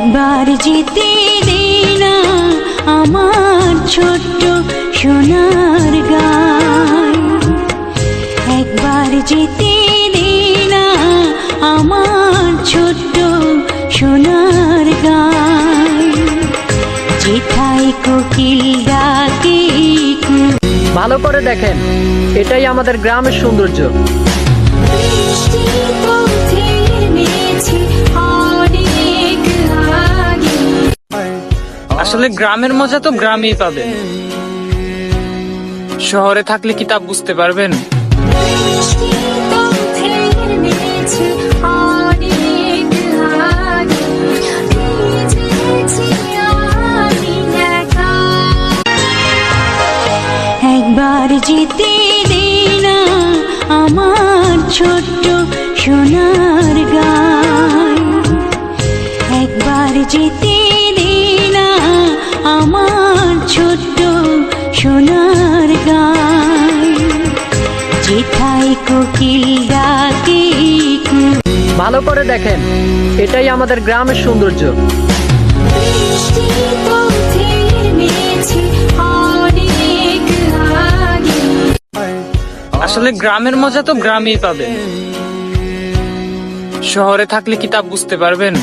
একবার যেতে দে না আমার ছোট্ট সোনার গায়, একবার যেতে দে না আমার ছোট্ট সোনার গায়, যেথায় কোকিল ডাকে। ভালো করে দেখেন, এটাই আমাদের গ্রামের সৌন্দর্য। আসলে গ্রামের মজা তো গ্রামেই পাবেন, শহরে থাকলে কি তা বুঝতে পারবেন? একবার যেতে দে না আমার ছোট্ট সোনার গায়, একবার যেতে দে না আমার ছোট্ট সোনার গায়, যেথায় কোকিল ডাকে। ভালো করে দেখেন, এটাই আমাদের গ্রামের সৌন্দর্য। আসলে গ্রামের মজা তো গ্রামেই পাবেন, শহরে থাকলে কি তা বুঝতে পারবেন?